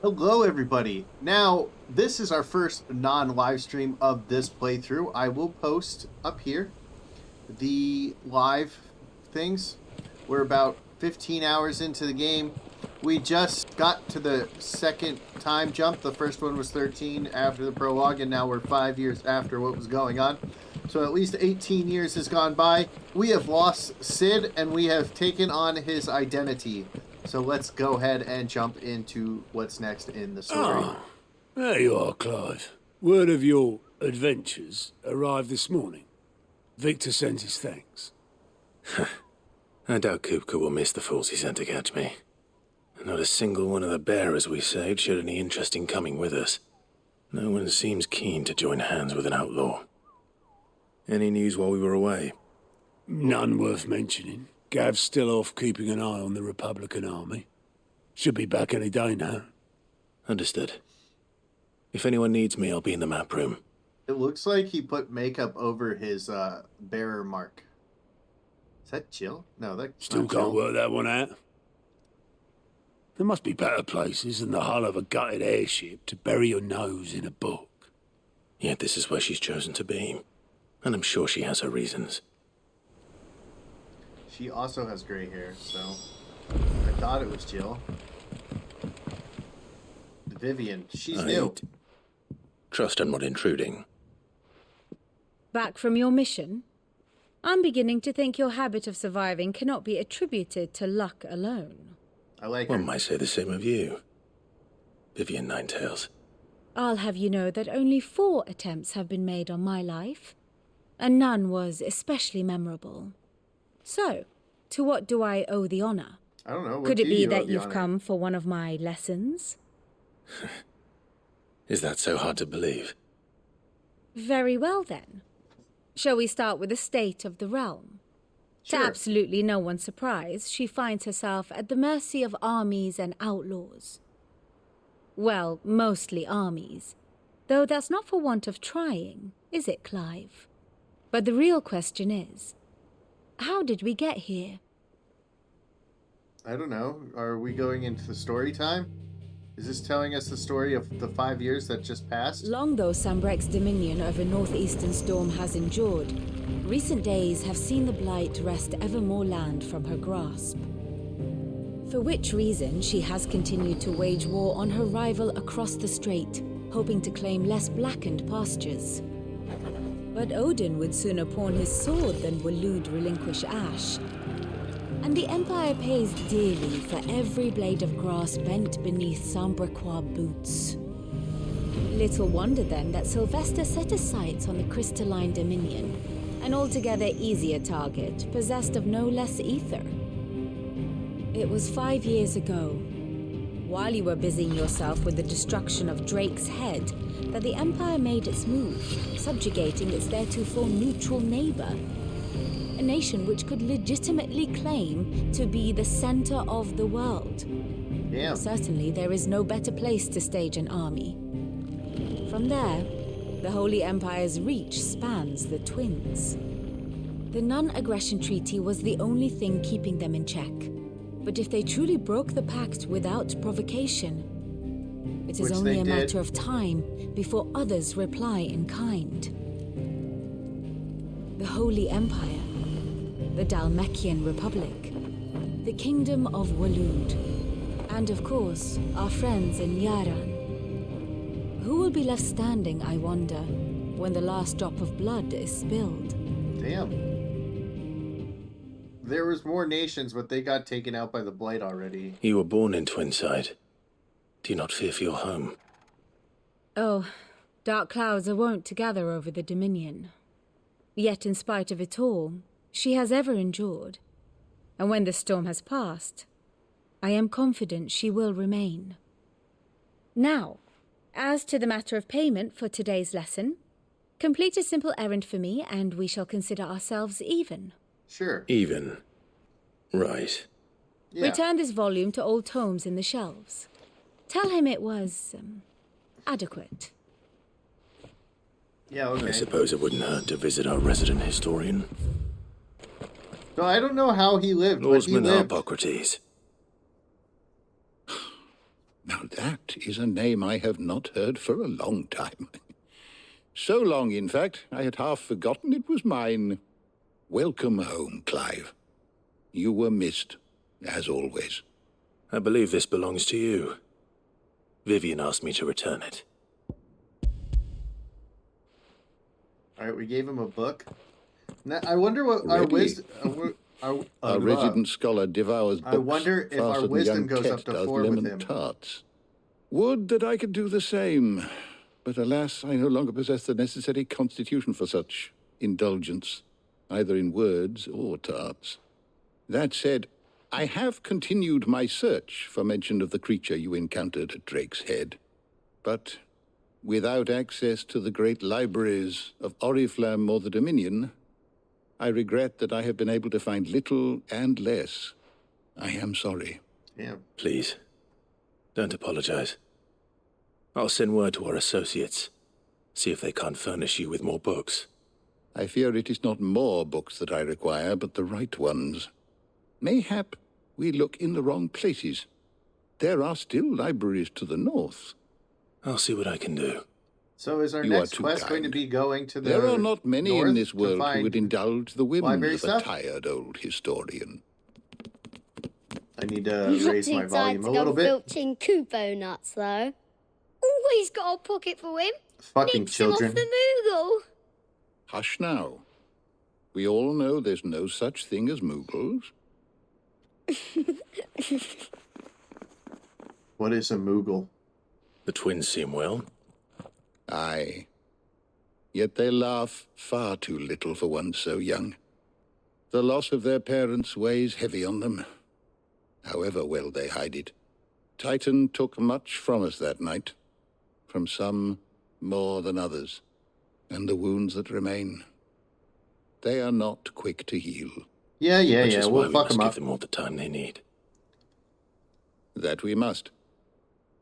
Hello, everybody. Now, this is our first non-live stream of this playthrough. I will post up here the live things. We're about 15 hours into the game. We just got to the second time jump. The first one was 13 after the prologue, and now we're 5 years after what was going on. So at least 18 years has gone by. We have lost Sid, and we have taken on his identity. So let's go ahead and jump into what's next in the story. Ah, there you are, Clive. Word of your adventures arrived this morning. Victor sends his thanks. I doubt Kupka will miss the fools he sent to catch me. Not a single one of the bearers we saved showed any interest in coming with us. No one seems keen to join hands with an outlaw. Any news while we were away? None worth mentioning. Gav's still off keeping an eye on the Republican army. Should be back any day now. Understood. If anyone needs me, I'll be in the map room. It looks like he put makeup over his bearer mark. Is that Jill? No, that's Still not can't Jill. work that one out. There must be better places than the hull of a gutted airship to bury your nose in a book. Yet this is where she's chosen to be. And I'm sure she has her reasons. She also has gray hair, so I thought it was Jill. Vivian, she's new. Trust I'm not intruding. Back from your mission? I'm beginning to think your habit of surviving cannot be attributed to luck alone. I like her. One might say the same of you, Vivian Ninetails. I'll have you know that only 4 attempts have been made on my life, and none was especially memorable. So, to what do I owe the honor? I don't know. What Could do it be you owe that the you've honor? come for one of my lessons? Is that so hard to believe? Very well, then. Shall we start with the state of the realm? Sure. To absolutely no one's surprise, she finds herself at the mercy of armies and outlaws. Well, mostly armies. Though that's not for want of trying, is it, Clive? But the real question is, how did we get here? I don't know. Are we going into the story time? Is this telling us the story of the 5 years that just passed? Long though Sambrek's dominion over northeastern Storm has endured, recent days have seen the Blight wrest ever more land from her grasp. For which reason she has continued to wage war on her rival across the strait, hoping to claim less blackened pastures. But Odin would sooner pawn his sword than Waloed relinquish Ash. And the Empire pays dearly for every blade of grass bent beneath Sambrequois boots. Little wonder then that Sylvester set his sights on the crystalline dominion, an altogether easier target, possessed of no less ether. It was 5 years ago, while you were busying yourself with the destruction of Drake's head, that the Empire made its move, subjugating its theretofore neutral neighbor. A nation which could legitimately claim to be the center of the world. Damn. Certainly there is no better place to stage an army. From there, the Holy Empire's reach spans the Twins. The non-aggression treaty was the only thing keeping them in check. But if they truly broke the pact without provocation, it is Which only they a did. matter of time before others reply in kind. The Holy Empire, the Dalmekian Republic, the Kingdom of Waloed, and of course, our friends in Yaran. Who will be left standing, I wonder, when the last drop of blood is spilled? Damn. There was more nations, but they got taken out by the Blight already. You were born in Twinside. Do you not fear for your home? Oh, dark clouds are wont to gather over the Dominion. Yet in spite of it all, she has ever endured. And when the storm has passed, I am confident she will remain. Now, as to the matter of payment for today's lesson, complete a simple errand for me and we shall consider ourselves even. Sure. Even. Right. Yeah. Return this volume to old tomes in the shelves. Tell him it was, adequate. Yeah, okay. I suppose it wouldn't hurt to visit our resident historian. So I don't know how he lived, but he Norseman lived. Harpocrates. Now that is a name I have not heard for a long time. So long, in fact, I had half forgotten it was mine. Welcome home, Clive. You were missed, as always. I believe this belongs to you. Vivian asked me to return it. All right, we gave him a book. Now, I wonder what our Ready. wisdom. Our resident scholar devours books. I wonder if our faster than wisdom young goes Tet up to does 4 with lemon him. tarts. Would that I could do the same. But alas, I no longer possess the necessary constitution for such indulgence, either in words or tarts. That said, I have continued my search for mention of the creature you encountered at Drake's Head. But without access to the great libraries of Oriflamme or the Dominion, I regret that I have been able to find little and less. I am sorry. Yeah. Please, don't apologize. I'll send word to our associates. See if they can't furnish you with more books. I fear it is not more books that I require, but the right ones. Mayhap we look in the wrong places. There are still libraries to the north. I'll see what I can do. So is our You are next too quest going to kind. be going to the There are not many north in this to world who find would indulge the whims library of stuff? a tired old historian. I need to I'm not raise my too tired volume to a go little bit. filching Kupo nuts, though. Always got a pocket for him. Fucking Nicks him children. off the Moogle. Hush now. We all know there's no such thing as Moogles. What is a Moogle? The twins seem well. Aye. Yet they laugh far too little for one so young. The loss of their parents weighs heavy on them, however well they hide it. Titan took much from us that night, from some more than others, and the wounds that remain, they are not quick to heal. Yeah, Which is why we'll we fuck must them give up. them all the time they need. That we must.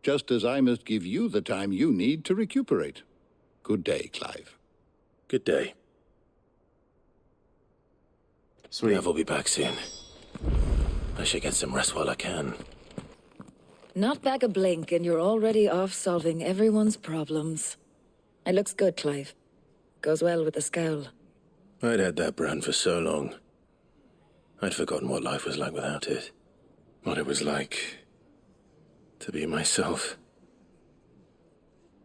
Just as I must give you the time you need to recuperate. Good day, Clive. Good day. Sweet. Gav will be back soon. I should get some rest while I can. Not back a blink and you're already off solving everyone's problems. It looks good, Clive. Goes well with the scowl. I'd had that brand for so long. I'd forgotten what life was like without it. What it was like to be myself.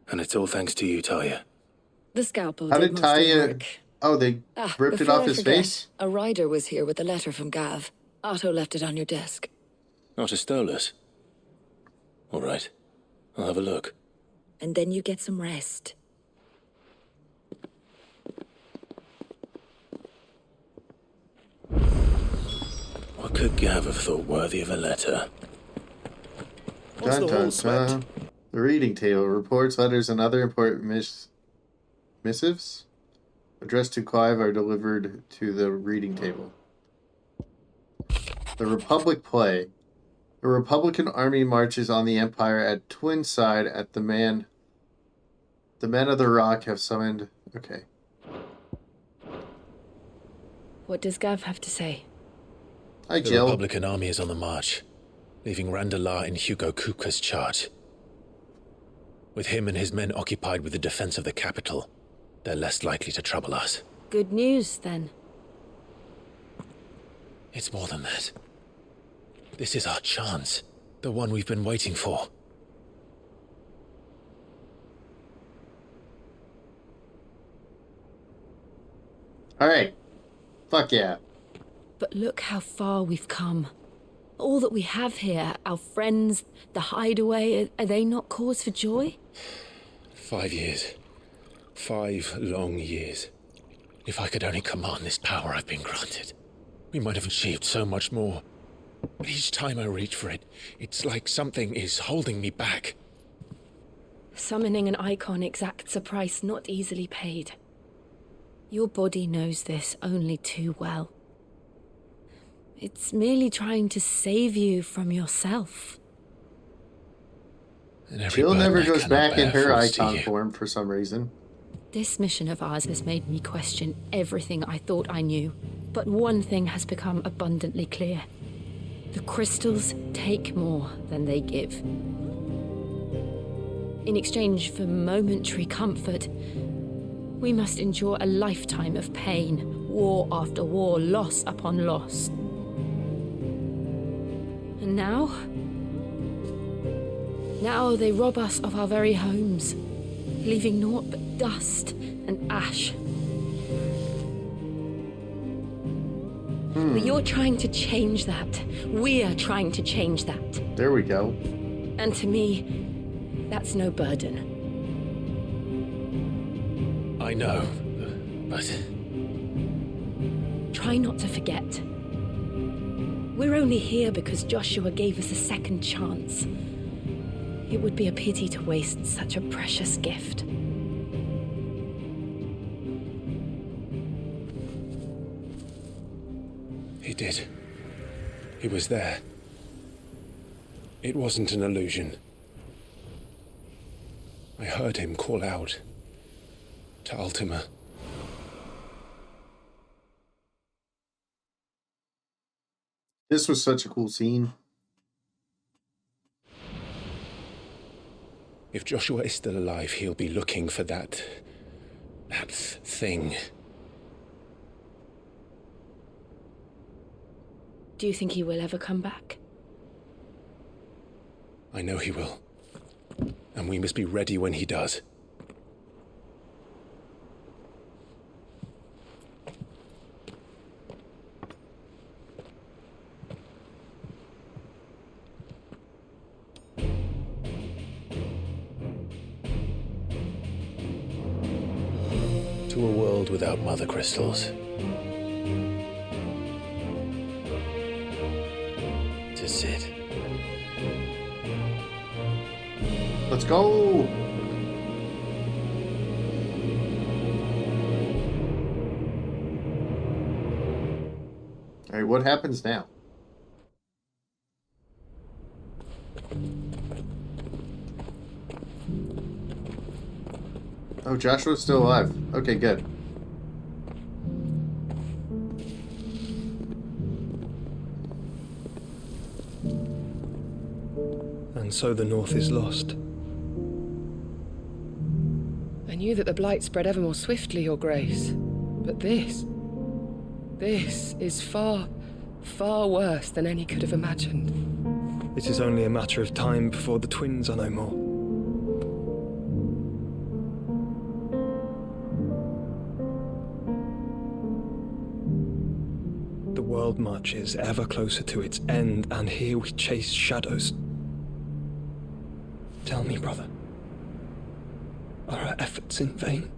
And it's all thanks to you, Talia. The scalpel How did most of the Taya... work. Oh, they ripped it before off I his forget, face? A rider was here with a letter from Gav. Otto left it on your desk. Not a Stolas. All right. I'll have a look. And then you get some rest. What could Gav have thought worthy of a letter? Dun, dun, dun. The reading table. Reports, letters, and other important missives addressed to Clive are delivered to the reading table. The Republic play. The Republican army marches on the Empire at Twinside at the men of the Rock have summoned... Okay. What does Gav have to say? Hi, The Jill. Republican army is on the march, leaving Randalar in Hugo Kuka's charge. With him and his men occupied with the defense of the capital, they're less likely to trouble us. Good news, then. It's more than that. This is our chance, the one we've been waiting for. Alright. Fuck yeah. But look how far we've come. All that we have here, our friends, the hideaway, are they not cause for joy? 5 years. 5 long years. If I could only command this power I've been granted, we might have achieved so much more. But each time I reach for it, it's like something is holding me back. Summoning an icon exacts a price not easily paid. Your body knows this only too well. It's merely trying to save you from yourself. And every Jill never burden I goes cannot back in bear her falls to icon you. form for some reason. This mission of ours has made me question everything I thought I knew. But one thing has become abundantly clear. The crystals take more than they give. In exchange for momentary comfort, we must endure a lifetime of pain, war after war, loss upon loss. And now? Now they rob us of our very homes, leaving naught but dust and ash. But you're trying to change that. We're trying to change that. There we go. And to me, that's no burden. I know, but... Try not to forget. We're only here because Joshua gave us a second chance. It would be a pity to waste such a precious gift. He did. He was there. It wasn't an illusion. I heard him call out to Ultima. This was such a cool scene. If Joshua is still alive, he'll be looking for that thing. Do you think he will ever come back? I know he will. And we must be ready when he does. To a world without mother crystals. To Sid. Let's go! Alright, what happens now? Oh, Joshua's still alive. Okay, good. And so the North is lost. I knew that the Blight spread ever more swiftly, Your Grace. But this is far, far worse than any could have imagined. It is only a matter of time before the twins are no more. The world marches ever closer to its end, and here we chase shadows. Tell me, brother, are our efforts in vain?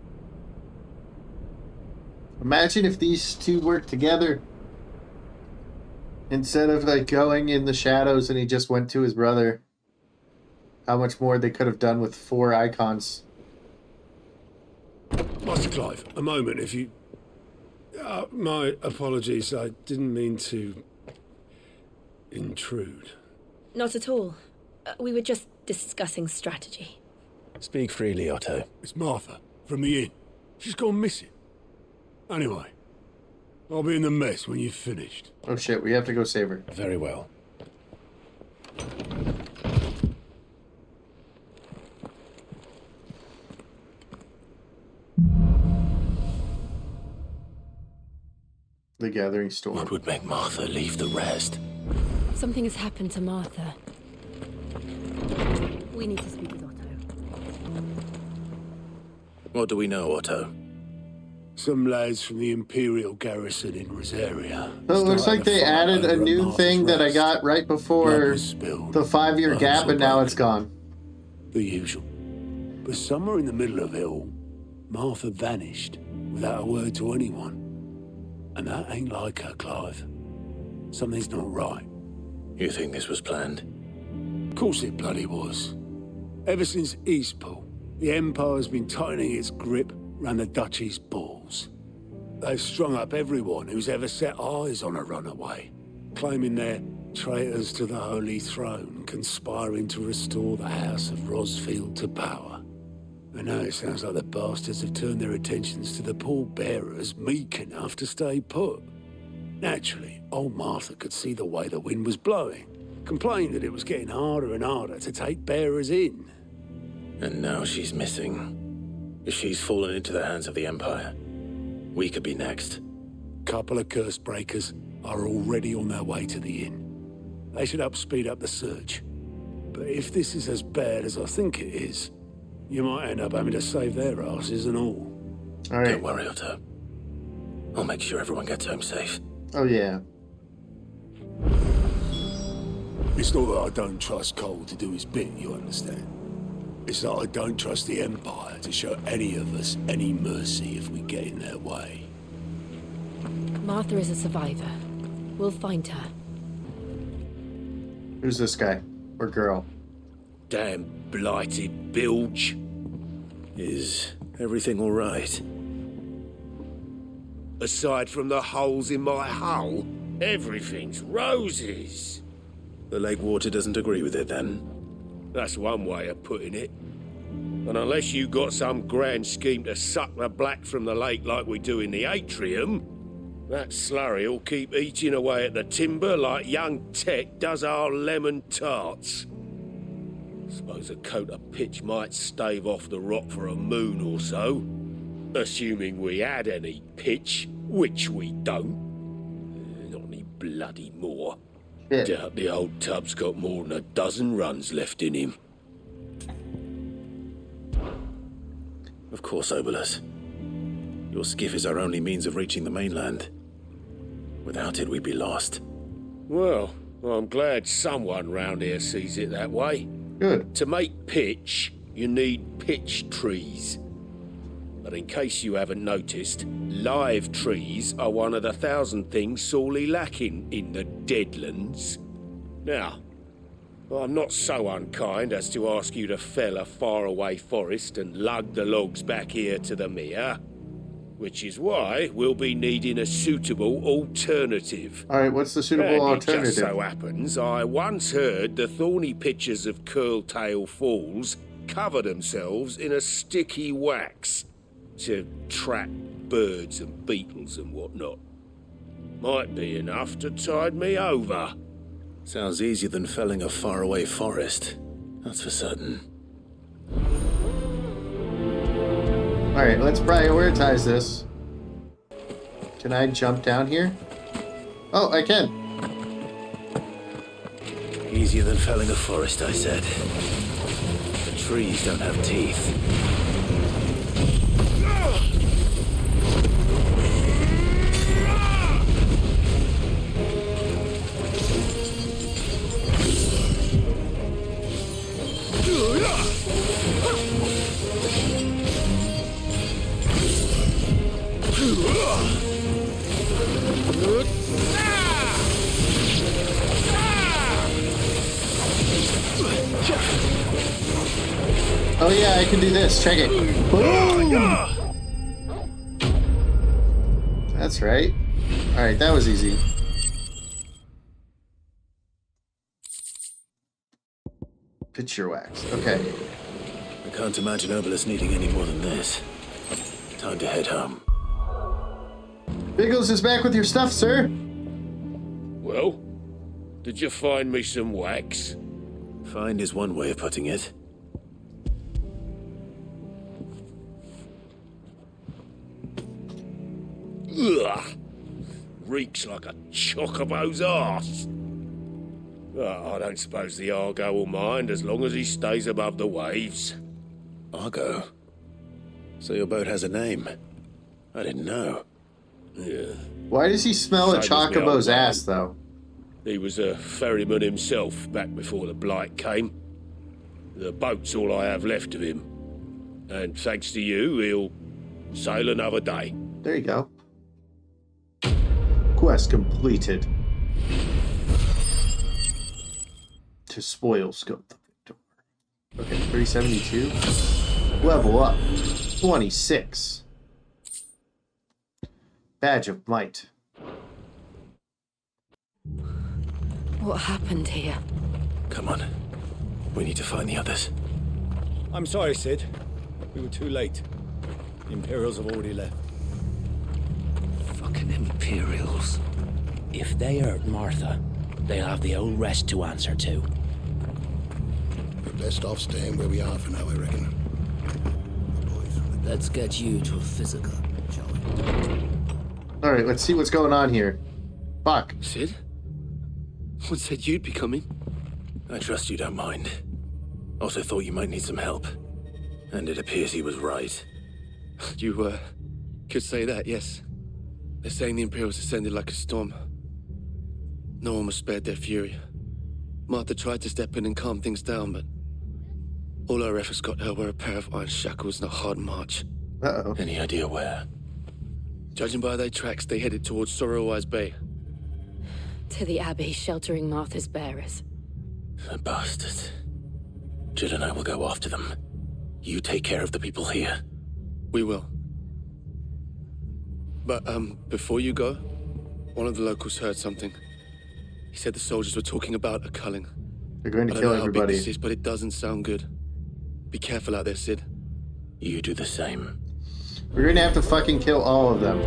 Imagine if these two worked together. Instead of like going in the shadows and he just went to his brother. How much more they could have done with 4 icons. Master Clive, a moment, if you... my apologies, I didn't mean to... intrude. Not at all. We were just discussing strategy. Speak freely, Otto. It's Martha, from the inn. She's gone missing. Anyway, I'll be in the mess when you've finished. Oh shit, we have to go save her. Very well. The Gathering Storm. What would make Martha leave the rest? Something has happened to Martha. We need to speak with Otto. What do we know, Otto? Some lads from the Imperial garrison in Rosaria. So it looks like they added a new thing that I got right before the 5-year gap, and now it's gone. The usual. But somewhere in the middle of it all, Martha vanished without a word to anyone. And that ain't like her, Clive. Something's not right. You think this was planned? Of course it bloody was. Ever since Eastpool, the Empire's been tightening its grip round the Duchy's balls. They've strung up everyone who's ever set eyes on a runaway, claiming they're traitors to the Holy Throne, conspiring to restore the House of Rosfield to power. And now it sounds like the bastards have turned their attentions to the pallbearers meek enough to stay put. Naturally, old Martha could see the way the wind was blowing, complained that it was getting harder and harder to take bearers in. And now she's missing. If she's fallen into the hands of the Empire, we could be next. Couple of curse breakers are already on their way to the inn. They should help speed up the search. But if this is as bad as I think it is, you might end up having to save their asses and all. All right. Don't worry, Otto. I'll make sure everyone gets home safe. Oh, yeah. It's not that I don't trust Cole to do his bit, you understand? It's that I don't trust the Empire to show any of us any mercy if we get in their way. Martha is a survivor. We'll find her. Who's this guy? Or girl? Damn blighted bilge. Is everything all right? Aside from the holes in my hull, everything's roses. The lake water doesn't agree with it, then? That's one way of putting it. And unless you got some grand scheme to suck the black from the lake like we do in the atrium, that slurry'll keep eating away at the timber like young Tech does our lemon tarts. Suppose a coat of pitch might stave off the rot for a moon or so, assuming we had any pitch, which we don't. Not any bloody more. Yeah. Doubt the old tub's got more than a dozen runs left in him. Of course, Obolus. Your skiff is our only means of reaching the mainland. Without it, we'd be lost. Well, I'm glad someone round here sees it that way. Good. To make pitch, you need pitch trees. But in case you haven't noticed, live trees are one of the 1,000 things sorely lacking in the Deadlands. Now, I'm not so unkind as to ask you to fell a faraway forest and lug the logs back here to the mere, which is why we'll be needing a suitable alternative. All right, what's the suitable And alternative? It just so happens, I once heard the thorny pitchers of Curltail Falls cover themselves in a sticky wax to trap birds and beetles and whatnot. Might be enough to tide me over. Sounds easier than felling a faraway forest. That's for certain. All right, let's prioritize this. Can I jump down here? Oh, I can. Easier than felling a forest, I said. The trees don't have teeth. Oh yeah, I can do this. Check it. Boom! That's right. All right, that was easy. Picture wax. Okay. I can't imagine Obolus needing any more than this. Time to head home. Biggles is back with your stuff, sir. Well, did you find me some wax? Find is one way of putting it. Ugh! Reeks like a chocobo's arse. I don't suppose the Argo will mind as long as he stays above the waves. Argo? So your boat has a name? I didn't know. Yeah. Why does he smell a Same as me old chocobo's man. ass, though? He was a ferryman himself back before the Blight came. The boat's all I have left of him. And thanks to you, he'll sail another day. There you go. Quest completed. To spoil scope the victor. Okay, 372. Level up. 26. Badge of Might. What happened here? Come on. We need to find the others. I'm sorry, Sid. We were too late. The Imperials have already left. Fucking Imperials. If they hurt Martha, they'll have the old rest to answer to. Best off staying where we are for now, I reckon. Let's get you to a physical, shall we? Alright, let's see what's going on here. Fuck. Sid? What said you'd be coming? I trust you don't mind. Also thought you might need some help. And it appears he was right. You, could say that, yes. They're saying the Imperials ascended like a storm. No one was spared their fury. Martha tried to step in and calm things down, but all our efforts got her were a pair of iron shackles and a hard march. Uh-oh. Any idea where? Judging by their tracks, they headed towards Sorrowwise Bay. To the Abbey, sheltering Martha's bearers. The bastards. Jill and I will go after them. You take care of the people here. We will. But, before you go, one of the locals heard something. He said the soldiers were talking about a culling. They're going to I kill don't know how big everybody. this is, but it doesn't sound good. Be careful out there, Sid. You do the same. We're going to have to fucking kill all of them.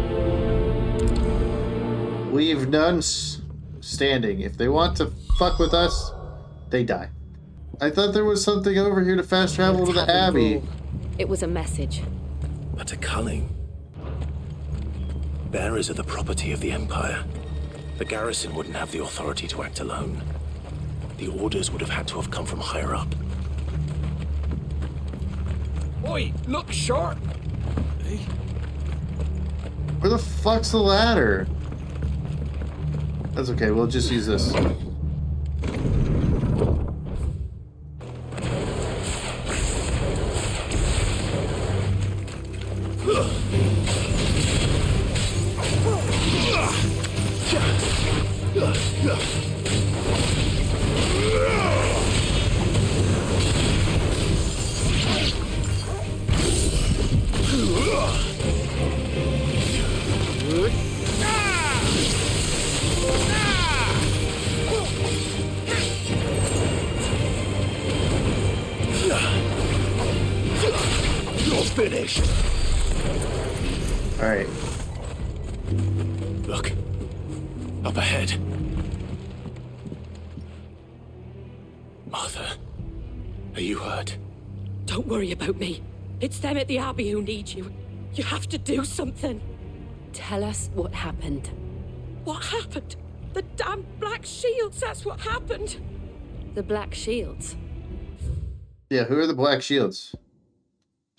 Leave none standing. If they want to fuck with us, they die. I thought there was something over here to fast travel to the Abbey. It was a message. But a culling. Bearers are the property of the Empire. The garrison wouldn't have the authority to act alone. The orders would have had to have come from higher up. Oi, look sharp! Where the fuck's the ladder? That's okay, we'll just use this. You're finished. All right. Look. Up ahead. Martha, are you hurt? Don't worry about me. It's them at the Abbey who need you. You have to do something. Tell us what happened. What happened? The damn Black Shields, that's what happened. The Black Shields? Yeah, who are the Black Shields?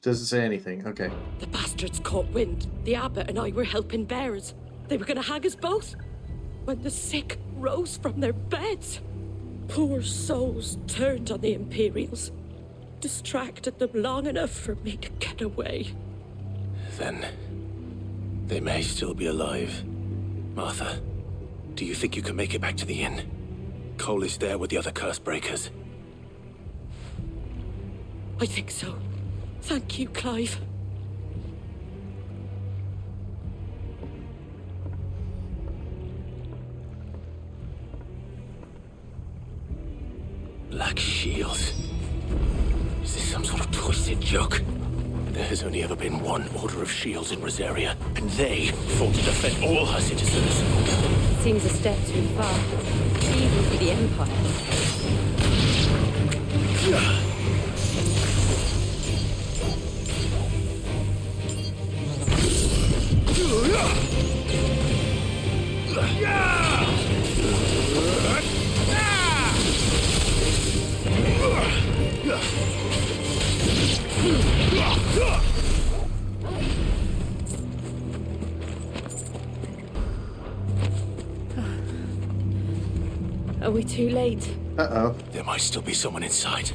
Doesn't say anything. Okay. The bastards caught wind. The abbot and I were helping bearers. They were going to hang us both. When the sick rose from their beds, poor souls turned on the Imperials. Distracted them long enough for me to get away. Then they may still be alive. Martha, do you think you can make it back to the inn? Cole is there with the other curse breakers. I think so. Thank you, Clive. Black Shields? Is this some sort of twisted joke? There has only ever been one Order of Shields in Rosaria, and they fought to defend all her citizens. Seems a step too far, even for the Empire. Are we too late? Uh-oh. There might still be someone inside.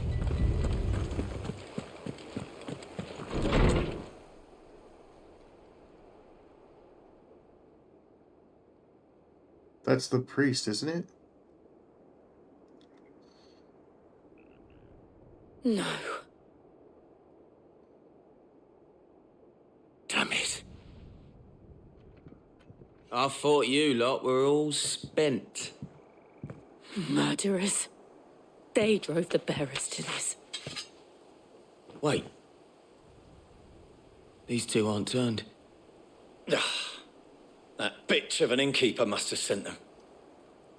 That's the priest, isn't it? No. Damn it. I thought you lot were all spent. Murderers. They drove the bearers to this. Wait. These two aren't turned. That bitch of an innkeeper must have sent them.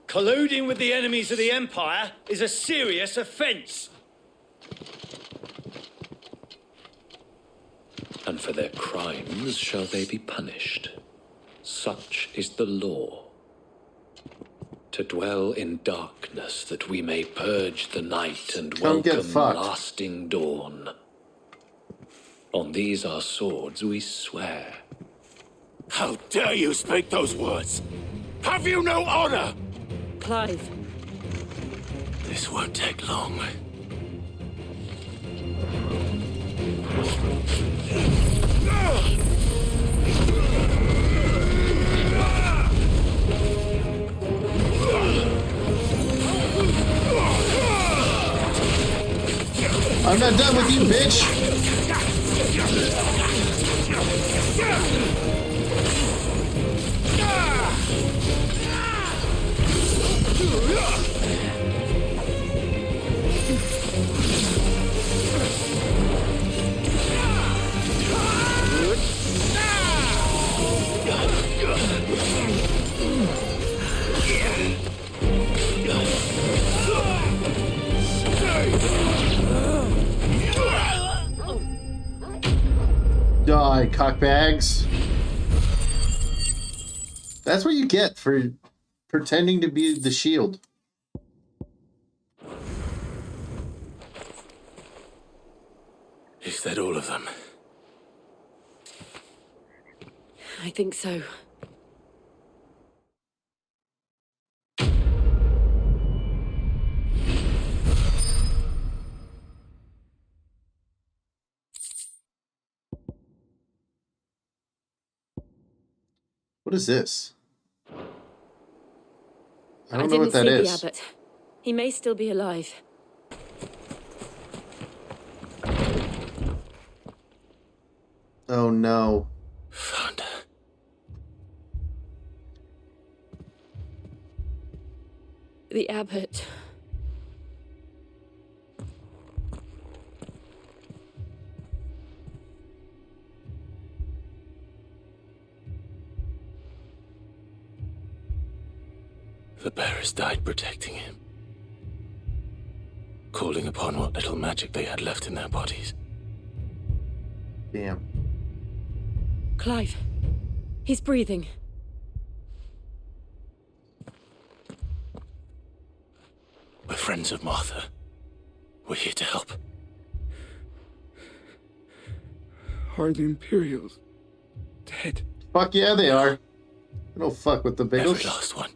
Colluding with the enemies of the Empire is a serious offence. and for their crimes shall they be punished. Such is the law. To dwell in darkness that we may purge the night and Come get welcome fucked. lasting dawn. On these our swords we swear. How dare you speak those words? Have you no honor? Clive. This won't take long. I'm not done with you, bitch! Die, cockbags. That's what you get for pretending to be the shield. Is that all of them? I think so. What is this? I don't know didn't what that see is. the abbot. He may still be alive. Oh no. Found her. The abbot. The bearers died protecting him. Calling upon what little magic they had left in their bodies. Damn. Clive. He's breathing. We're friends of Martha. We're here to help. Are the Imperials dead? Fuck yeah, they are. I don't fuck with the Biggles. Every last one.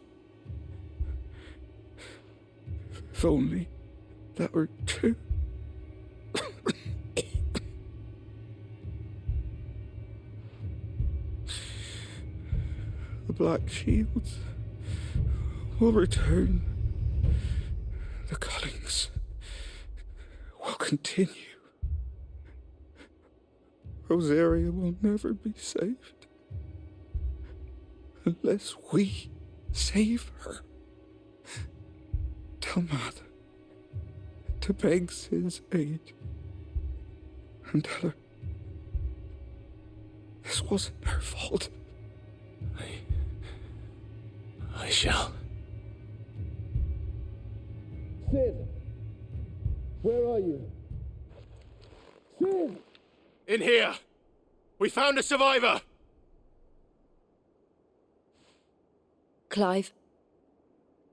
If only that were true. The Black Shields will return. The cullings will continue. Rosaria will never be saved unless we save her. Tell Mother to beg Sid's aid and tell her this wasn't her fault. I shall. Sid! Where are you? Sid! In here! We found a survivor! Clive.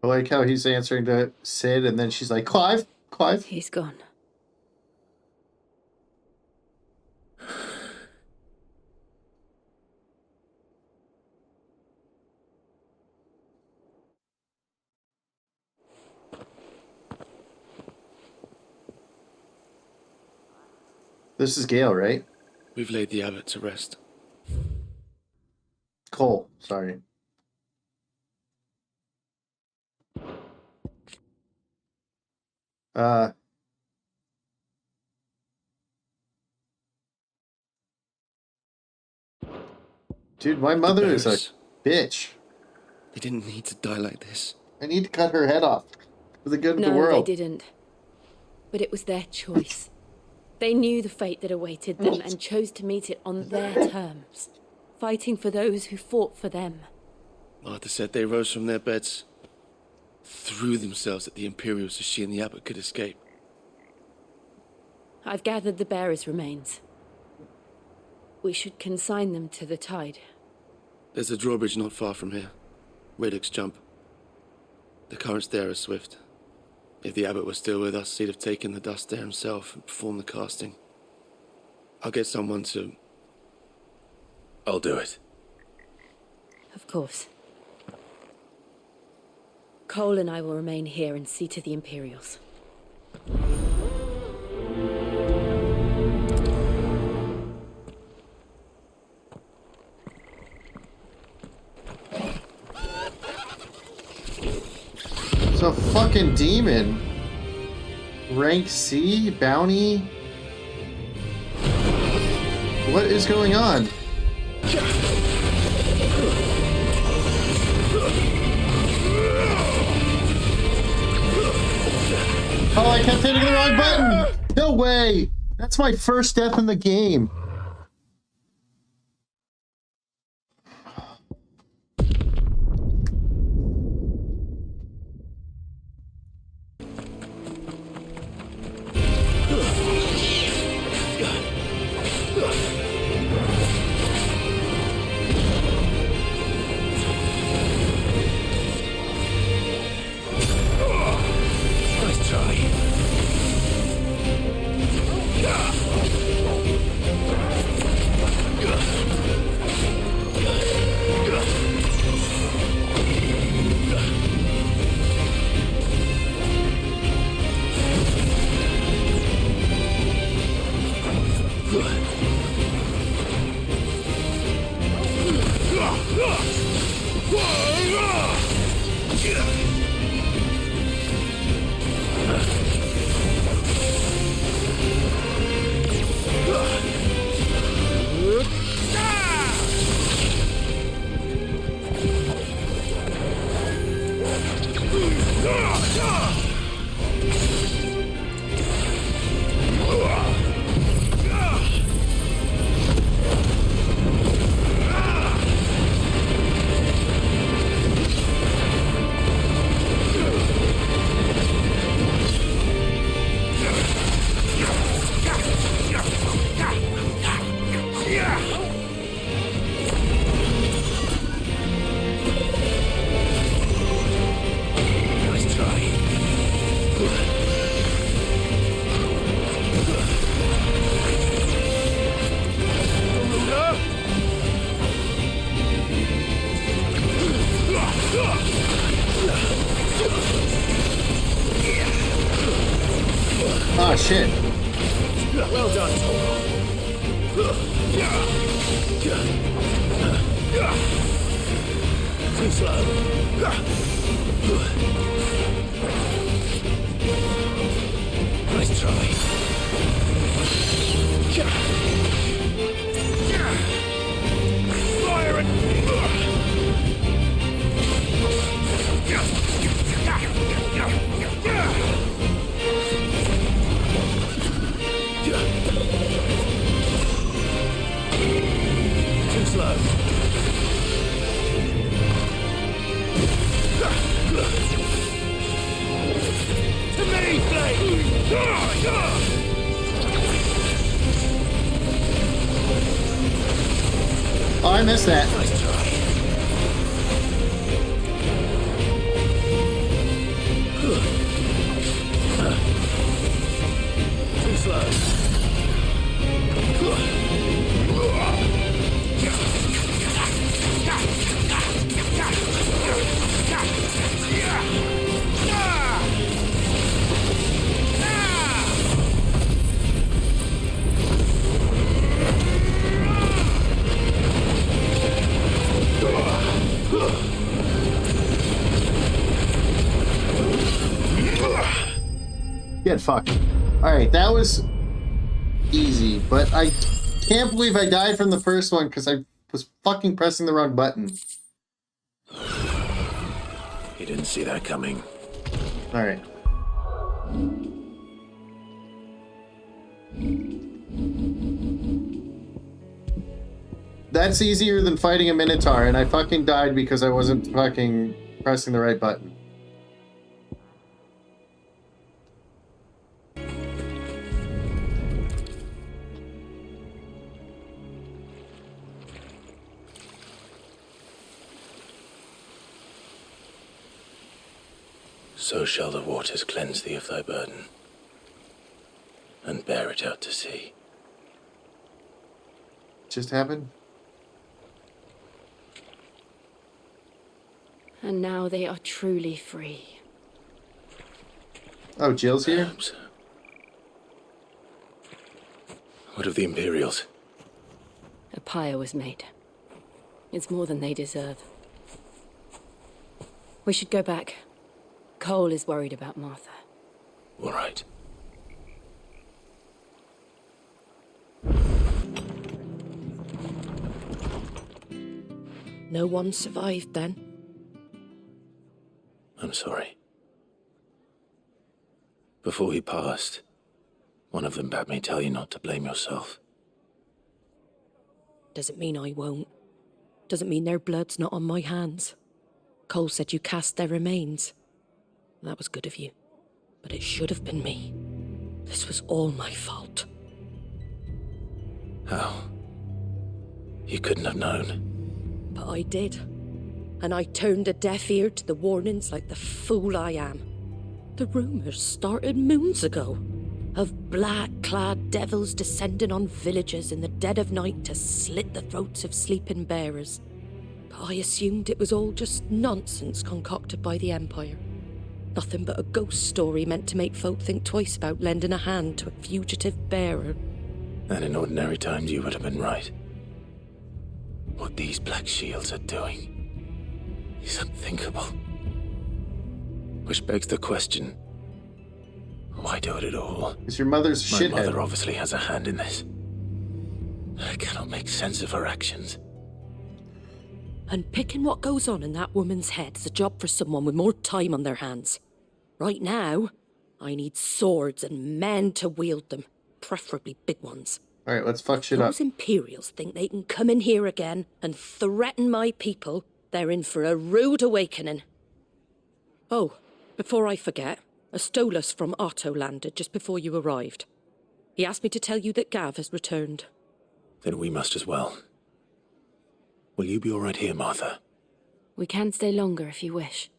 I like how he's answering to Sid, and then she's like, Clive? Clive? He's gone. This is Gale, right? We've laid the abbot to rest. Cole, sorry. Dude, my mother is a bitch. They didn't need to die like this. I need to cut her head off for the good of the No, world. they didn't. But it was their choice. They knew the fate that awaited them and chose to meet it on their terms, fighting for those who fought for them. Martha said they rose from their beds, threw themselves at the Imperials so she and the abbot could escape. I've gathered the bearers' remains. We should consign them to the tide. There's a drawbridge not far from here. Radix jump. The currents there are swift. If the abbot was still with us, he'd have taken the dust there himself and performed the casting. I'll get someone to... I'll do it. Of course. Cole and I will remain here and see to the Imperials. It's a fucking demon. Rank C? Bounty? What is going on? Oh, I kept hitting the wrong button! No way! That's my first death in the game. Nice try. Oh shit. Well done, Toro. Too slow. Nice try. Fire Too slow. To me, Blade! Oh, I missed that. Nice try. Too slow. Get fucked. Alright, that was easy, but I can't believe I died from the first one because I was fucking pressing the wrong button. He didn't see that coming. Alright. That's easier than fighting a Minotaur, and I fucking died because I wasn't fucking pressing the right button. So shall the waters cleanse thee of thy burden, and bear it out to sea. Just happened? And now they are truly free. Oh, Jill's here? Perhaps. What of the Imperials? A pyre was made. It's more than they deserve. We should go back. Cole is worried about Martha. All right. No one survived then? I'm sorry. Before he passed, one of them bade me tell you not to blame yourself. Doesn't mean I won't. Doesn't mean their blood's not on my hands. Cole said you cast their remains. That was good of you. But it should have been me. This was all my fault. How? You couldn't have known. But I did. And I turned a deaf ear to the warnings like the fool I am. The rumours started moons ago. Of black-clad devils descending on villages in the dead of night to slit the throats of sleeping bearers. But I assumed it was all just nonsense concocted by the Empire. Nothing but a ghost story meant to make folk think twice about lending a hand to a fugitive bearer. And in ordinary times you would have been right. What these Black Shields are doing is unthinkable. Which begs the question, why do it at all? Is your mother's My shithead? mother obviously has a hand in this. I cannot make sense of her actions. And picking what goes on in that woman's head is a job for someone with more time on their hands. Right now, I need swords and men to wield them, preferably big ones. All right, let's fuck shit up. Those Imperials think they can come in here again and threaten my people. They're in for a rude awakening. Oh, before I forget, a Stolas from Otto landed just before you arrived. He asked me to tell you that Gav has returned. Then we must as well. Will you be all right here, Martha? We can stay longer if you wish.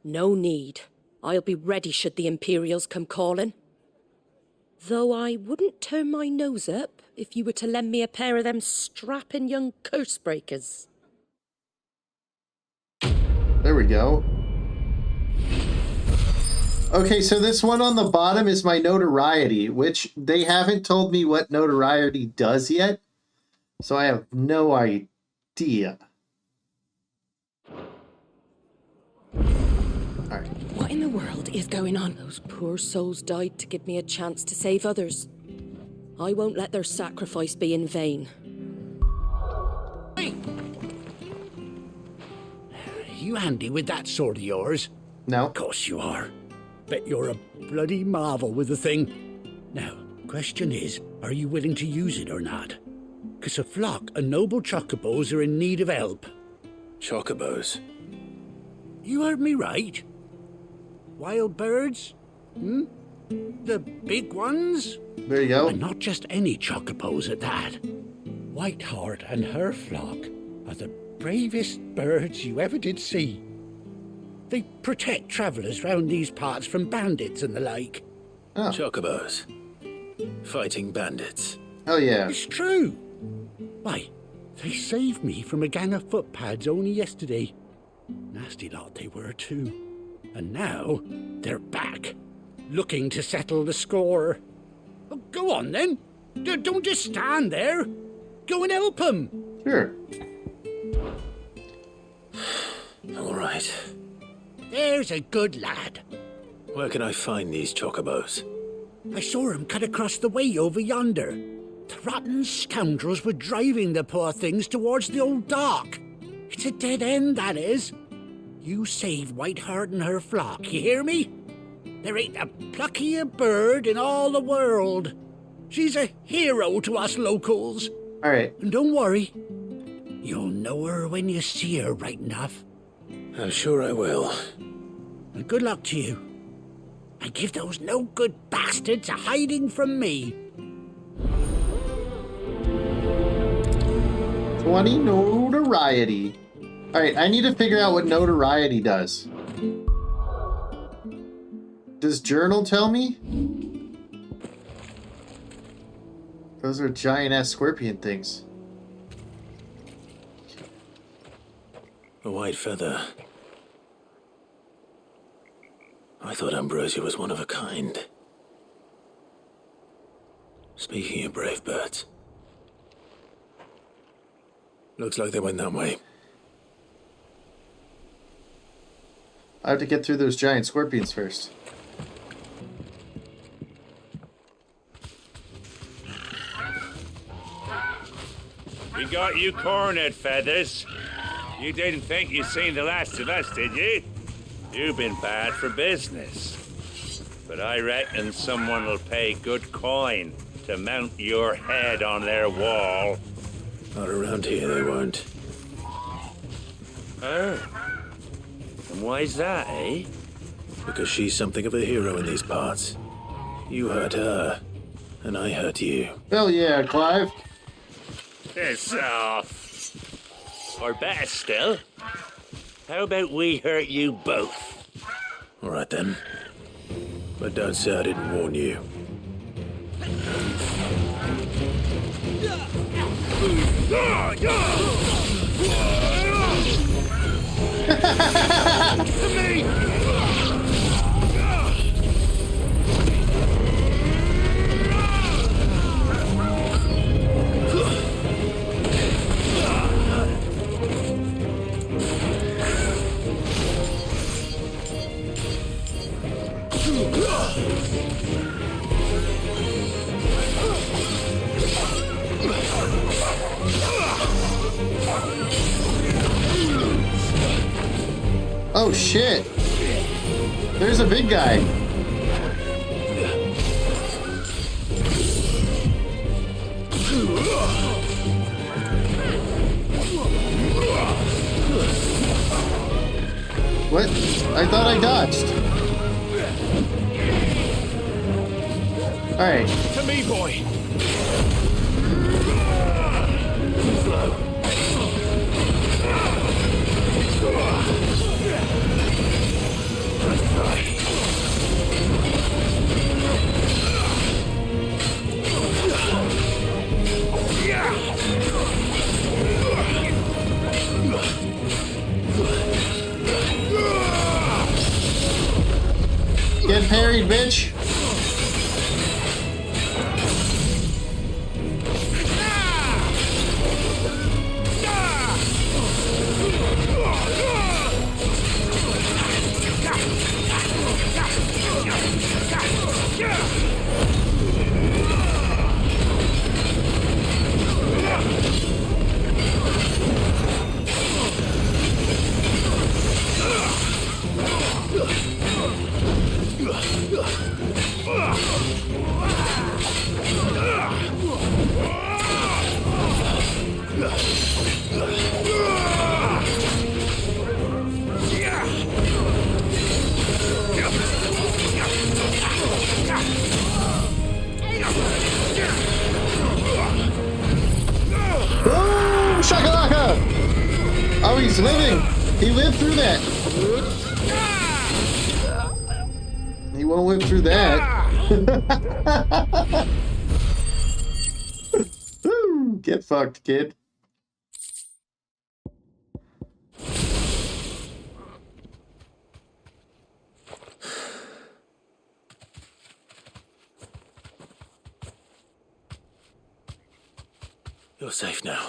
No need. I'll be ready should the Imperials come calling. Though I wouldn't turn my nose up if you were to lend me a pair of them strapping young curse breakers. There we go. Okay, so this one on the bottom is my notoriety, which they haven't told me what notoriety does yet. So I have no idea. Alright. What in the world is going on? Those poor souls died to give me a chance to save others. I won't let their sacrifice be in vain. You handy with that sword of yours? No. Of course you are. Bet you're a bloody marvel with the thing. Now, question is, are you willing to use it or not? 'Cause a flock of noble chocobos are in need of help. Chocobos? You heard me right. Wild birds? The big ones? There you go. And not just any chocobos at that. Whiteheart and her flock are the bravest birds you ever did see. They protect travellers round these parts from bandits and the like. Oh. Chocobos. Fighting bandits. Oh yeah. It's true. Why, they saved me from a gang of footpads only yesterday. Nasty lot they were too. And now they're back, looking to settle the score. Oh, go on then. Don't just stand there. Go and help them. Sure. All right. There's a good lad. Where can I find these chocobos? I saw him cut across the way over yonder. The rotten scoundrels were driving the poor things towards the old dock. It's a dead end, that is. You save Whiteheart and her flock, you hear me? There ain't a pluckier bird in all the world. She's a hero to us locals. All right. And don't worry. You'll know her when you see her right enough. I'm sure I will. And good luck to you. And give those no-good bastards a hiding from me. 20 notoriety. Alright, I need to figure out what notoriety does. Does journal tell me? Those are giant-ass scorpion things. A white feather. I thought Ambrosia was one of a kind. Speaking of brave birds. Looks like they went that way. I have to get through those giant scorpions first. We got you cornered, Feathers. You didn't think you'd seen the last of us, did you? You've been bad for business. But I reckon someone will pay good coin to mount your head on their wall. Not around here, they won't. Oh. And why's that, eh? Because she's something of a hero in these parts. You hurt her, and I hurt you. Hell yeah, Clive. Piss off. Or better still, how about we hurt you both? All right then. But don't say I didn't warn you. To me! Oh shit! There's a big guy. What? I thought I dodged. Alright. To me, boy! Get parried, bitch! Boom! Shakalaka! Oh, he's living! He lived through that! He won't live through that. Get fucked, kid. You're safe now.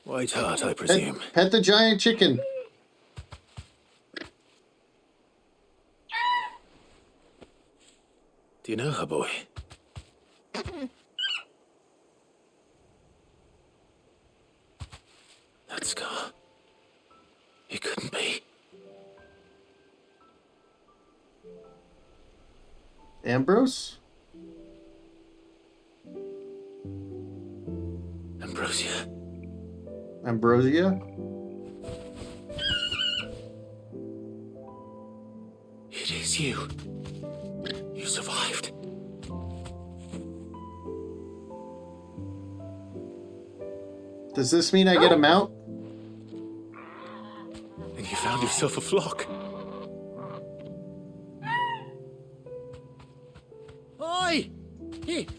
White Hart, I presume. Pet the giant chicken. Do you know her, boy? That scar. It couldn't be. Ambrose? Ambrosia. Ambrosia? It is you. You survived. Does this mean I get a mount? And you found yourself a flock.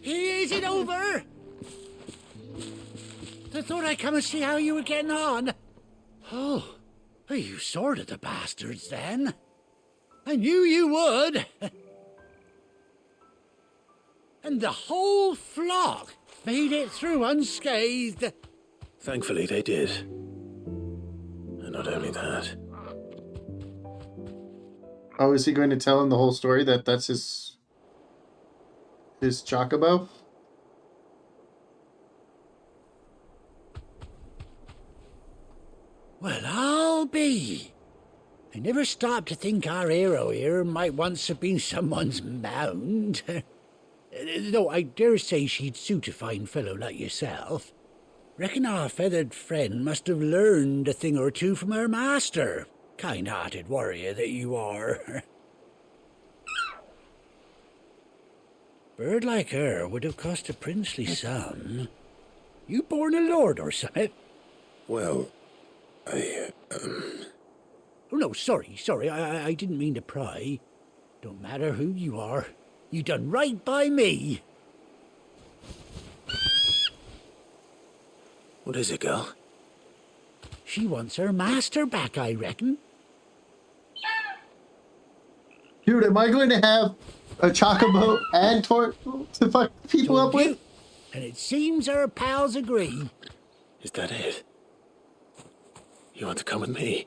Is it over? I thought I'd come and see how you were getting on. Oh, you sorted the bastards then. I knew you would. And the whole flock made it through unscathed. Thankfully, they did. And not only that. Oh, is he going to tell him the whole story that that's his chocobo? Well, I'll be. I never stopped to think our hero here might once have been someone's mount. Though I dare say she'd suit a fine fellow like yourself. Reckon our feathered friend must have learned a thing or two from her master. Kind-hearted warrior that you are. Bird like her would have cost a princely sum. You born a lord or something? Well, Oh, no, sorry. I didn't mean to pry. Don't matter who you are. You done right by me. What is it, girl? She wants her master back, I reckon. Dude, am I going to have a chocobo and Tort to fuck people up with? And it seems our pals agree. Is that it? You want to come with me?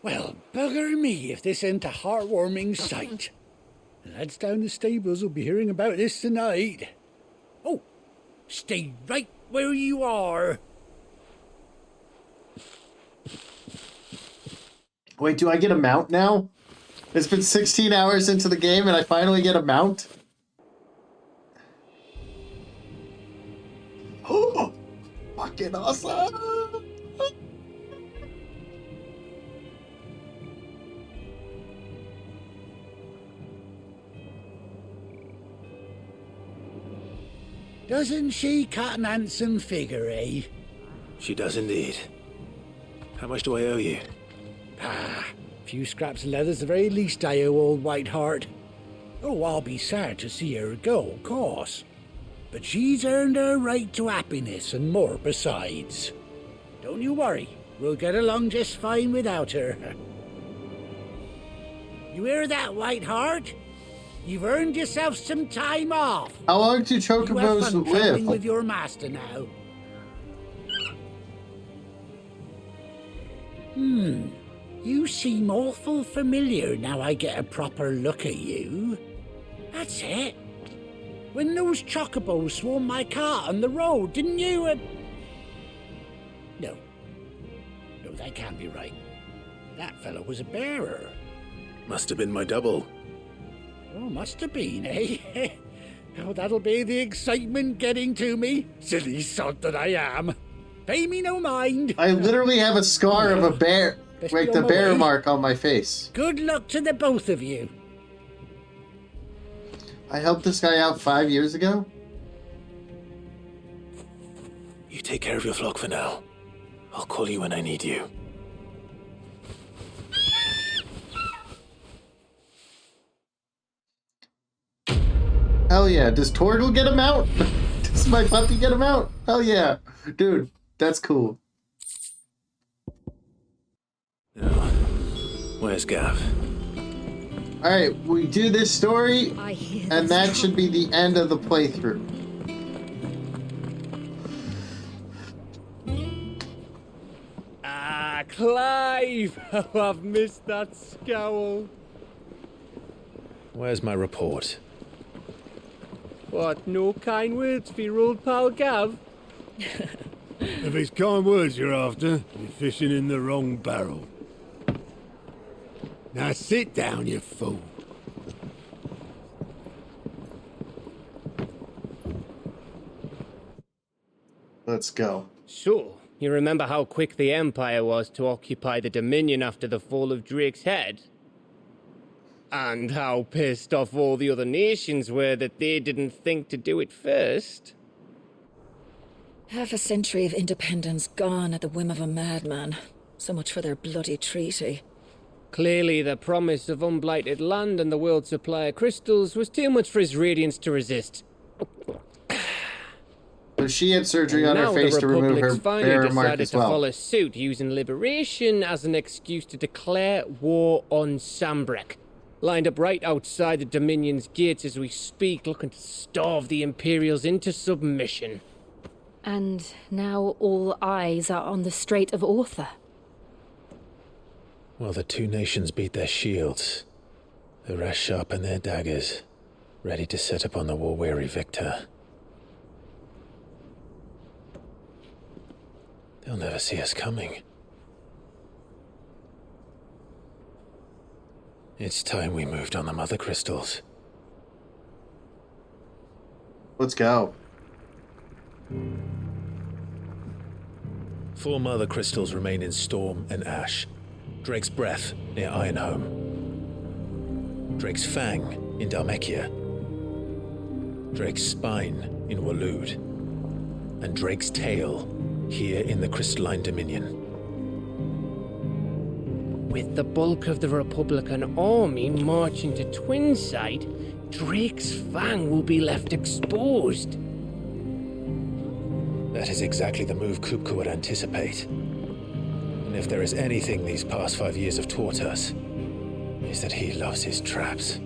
Well, bugger me if this ain't a heartwarming sight. The lads down the stables will be hearing about this tonight. Oh, stay right where you are. Wait, do I get a mount now? It's been 16 hours into the game and I finally get a mount? Oh, fucking awesome! Doesn't she cut an handsome figure, eh? She does indeed. How much do I owe you? A few scraps of leather's the very least I owe old Whiteheart. Oh, I'll be sad to see her go, of course. But she's earned her right to happiness and more besides. Don't you worry, we'll get along just fine without her. You hear that, Whiteheart? You've earned yourself some time off. How long do chocobos live? With your master now. You seem awful familiar now I get a proper look at you. That's it. When those chocobos swarmed my cart on the road, didn't you? No, that can't be right. That fellow was a bearer. Must have been my double. Oh, must have been, eh? Oh, that'll be the excitement getting to me. Silly sod that I am. Pay me no mind. I literally have a scar of a bear, like the bear mark on my face. Good luck to the both of you. I helped this guy out 5 years ago. You take care of your flock for now. I'll call you when I need you. Hell yeah. Does Torgal get him out? Does my puppy get him out? Hell yeah. Dude, that's cool. Now, where's Gav? Alright, we do this story, and that should be the end of the playthrough. Ah, Clive! Oh, I've missed that scowl. Where's my report? What, no kind words for your old pal Gav? If it's kind words you're after, you're fishing in the wrong barrel. Now sit down, you fool. Let's go. So, you remember how quick the Empire was to occupy the Dominion after the fall of Drake's Head? And how pissed off all the other nations were that they didn't think to do it first? Half a century of independence gone at the whim of a madman. So much for their bloody treaty. Clearly, the promise of unblighted land and the world's supply of crystals was too much for his radiance to resist. So she had surgery on her Now face the to remove her Republic's finally bear mark decided as to well. follow suit, using liberation as an excuse to declare war on Sambrek. Lined up right outside the Dominion's gates as we speak, looking to starve the Imperials into submission. And now all eyes are on the Strait of Author. While the two nations beat their shields, the rest sharpen their daggers, ready to set upon the war-weary victor. They'll never see us coming. It's time we moved on the mother crystals. Let's go. 4 mother crystals remain in Storm and Ash. Drake's Breath near Ironhome. Drake's Fang in Dhalmekia. Drake's Spine in Waloed. And Drake's Tail here in the Crystalline Dominion. With the bulk of the Republican army marching to Twinside, Drake's Fang will be left exposed. That is exactly the move Kupka would anticipate. And if there is anything these past 5 years have taught us, is that he loves his traps.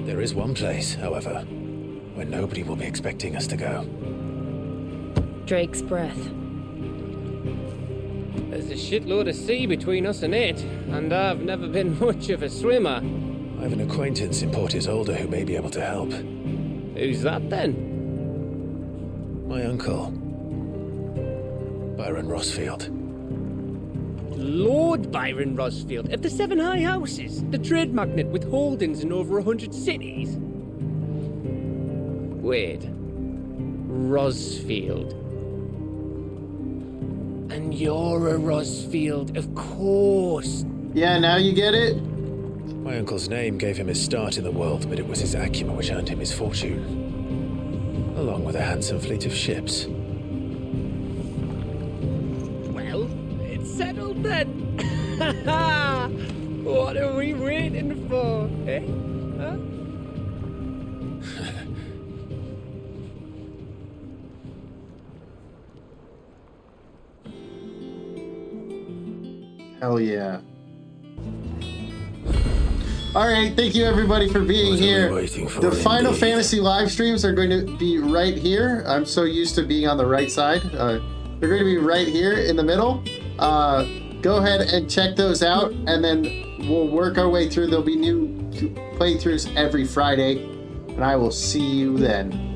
There is one place, however, where nobody will be expecting us to go. Drake's Breath. There's a shitload of sea between us and it, and I've never been much of a swimmer. I have an acquaintance in Port Isolde who may be able to help. Who's that then? My uncle, Byron Rossfield. Lord Byron Rossfield of the 7 High Houses, the trade magnate with holdings in over 100 cities. Wait, Rossfield. And you're a Rossfield, of course. Yeah, now you get it? My uncle's name gave him his start in the world, but it was his acumen which earned him his fortune, along with a handsome fleet of ships. Well, it's settled then. What are we waiting for, eh? Huh? Hell yeah. All right, thank you everybody for being here. The Final Fantasy live streams are going to be right here. I'm so used to being on the right side. They're going to be right here in the middle. Go ahead and check those out, and then we'll work our way through. There'll be new playthroughs every Friday, and I will see you then.